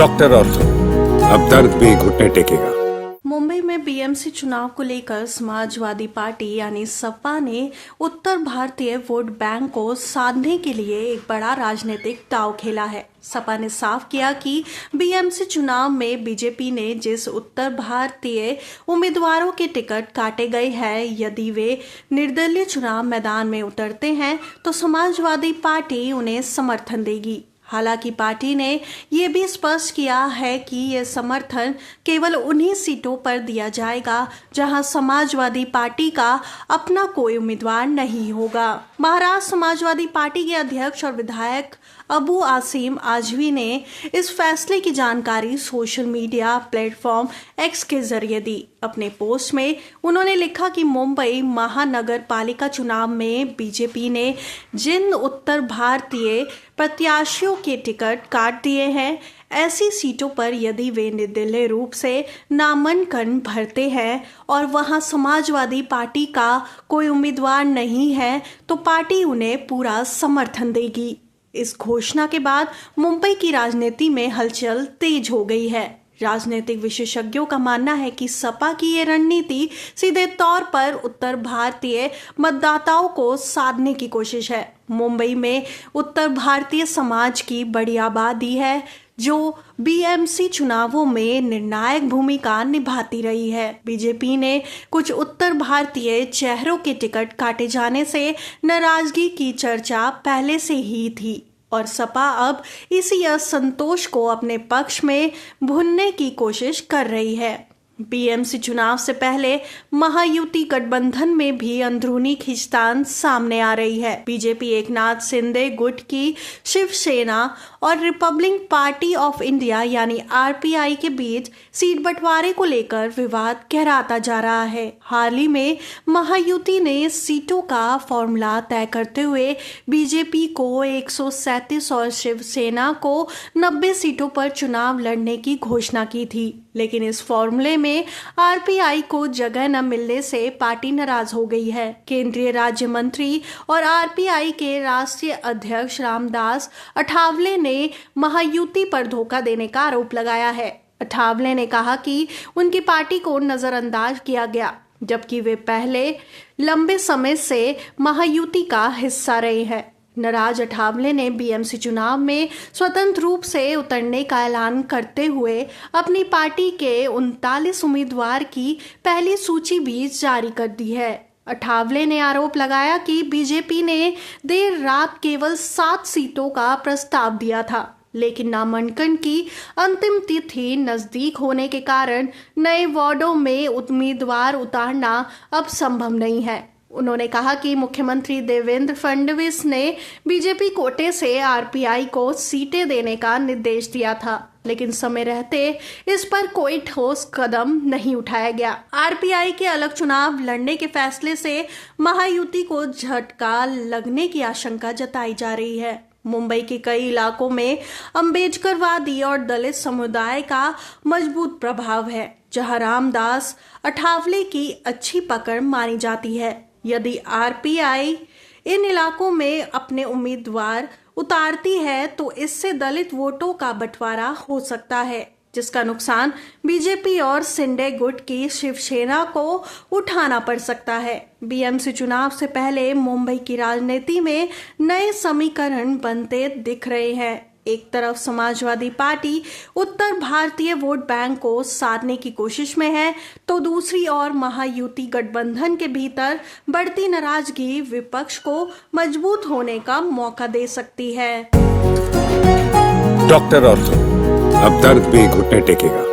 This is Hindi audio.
डॉक्टर ऑर्थो, अब दर्द भी घुटने टेकेगा। मुंबई में बीएमसी चुनाव को लेकर समाजवादी पार्टी यानी सपा ने उत्तर भारतीय वोट बैंक को साधने के लिए एक बड़ा राजनीतिक दांव खेला है। सपा ने साफ किया कि बीएमसी चुनाव में बीजेपी ने जिस उत्तर भारतीय उम्मीदवारों के टिकट काटे गए हैं, यदि वे निर्दलीय चुनाव मैदान में उतरते हैं तो समाजवादी पार्टी उन्हें समर्थन देगी। हालांकि पार्टी ने ये भी स्पष्ट किया है कि ये समर्थन केवल उन्हीं सीटों पर दिया जाएगा जहां समाजवादी पार्टी का अपना कोई उम्मीदवार नहीं होगा। महाराष्ट्र समाजवादी पार्टी के अध्यक्ष और विधायक अबू आसिम आजमी ने इस फैसले की जानकारी सोशल मीडिया प्लेटफॉर्म एक्स के जरिए दी। अपने पोस्ट में उन्होंने लिखा कि मुंबई महानगर पालिका चुनाव में बीजेपी ने जिन उत्तर भारतीय प्रत्याशियों के टिकट काट दिए हैं, ऐसी सीटों पर यदि वे निर्दलीय रूप से नामांकन भरते हैं और वहां समाजवादी पार्टी का कोई उम्मीदवार नहीं है तो पार्टी उन्हें पूरा समर्थन देगी। इस घोषणा के बाद मुंबई की राजनीति में हलचल तेज हो गई है। राजनीतिक विशेषज्ञों का मानना है कि सपा की ये रणनीति सीधे तौर पर उत्तर भारतीय मतदाताओं को साधने की कोशिश है। मुंबई में उत्तर भारतीय समाज की बड़ी आबादी है जो बीएमसी चुनावों में निर्णायक भूमिका निभाती रही है। बीजेपी ने कुछ उत्तर भारतीय चेहरों के टिकट काटे जाने से नाराजगी की चर्चा पहले से ही थी और सपा अब इसी असंतोष को अपने पक्ष में भुनने की कोशिश कर रही है। बीएमसी चुनाव से पहले महायुति गठबंधन में भी अंदरूनी खींचतान सामने आ रही है। बीजेपी एकनाथ शिंदे गुट की शिवसेना और रिपब्लिक पार्टी ऑफ इंडिया यानी आरपीआई के बीच सीट बंटवारे को लेकर विवाद गहराता जा रहा है। हाल ही में महायुति ने सीटों का फॉर्मूला तय करते हुए बीजेपी को 137 और शिवसेना को 90 सीटों पर चुनाव लड़ने की घोषणा की थी, लेकिन इस फॉर्मूले में आरपीआई को जगह न मिलने से पार्टी नाराज हो गई है। केंद्रीय राज्य मंत्री और आरपीआई के राष्ट्रीय अध्यक्ष रामदास अठावले ने महायुति पर धोखा देने का आरोप लगाया है। अठावले ने कहा कि उनकी पार्टी को नजरअंदाज किया गया, जबकि वे पहले लंबे समय से महायुति का हिस्सा रहे हैं। नाराज अठावले ने बीएमसी चुनाव में स्वतंत्र रूप से उतरने का ऐलान करते हुए अपनी पार्टी के 39 उम्मीदवार की पहली सूची भी जारी कर दी है। अठावले ने आरोप लगाया कि बीजेपी ने देर रात केवल 7 सीटों का प्रस्ताव दिया था, लेकिन नामांकन की अंतिम तिथि नजदीक होने के कारण नए वार्डों में उम्मीदवार उतारना अब संभव नहीं है। उन्होंने कहा कि मुख्यमंत्री देवेंद्र फडणवीस ने बीजेपी कोटे से आरपीआई को सीटें देने का निर्देश दिया था, लेकिन समय रहते इस पर कोई ठोस कदम नहीं उठाया गया। आरपीआई के अलग चुनाव लड़ने के फैसले से महायुति को झटका लगने की आशंका जताई जा रही है। मुंबई के कई इलाकों में अम्बेडकरवादी और दलित समुदाय का मजबूत प्रभाव है, जहां रामदास अठावले की अच्छी पकड़ मानी जाती है। यदि आरपीआई इन इलाकों में अपने उम्मीदवार उतारती है तो इससे दलित वोटों का बंटवारा हो सकता है, जिसका नुकसान बीजेपी और शिंदे गुट की शिवसेना को उठाना पड़ सकता है। बीएमसी चुनाव से पहले मुंबई की राजनीति में नए समीकरण बनते दिख रहे हैं। एक तरफ समाजवादी पार्टी उत्तर भारतीय वोट बैंक को साधने की कोशिश में है, तो दूसरी ओर महायुति गठबंधन के भीतर बढ़ती नाराजगी विपक्ष को मजबूत होने का मौका दे सकती है। डॉक्टर ऑर्थो, अब दर्द भी घुटने टेकेगा।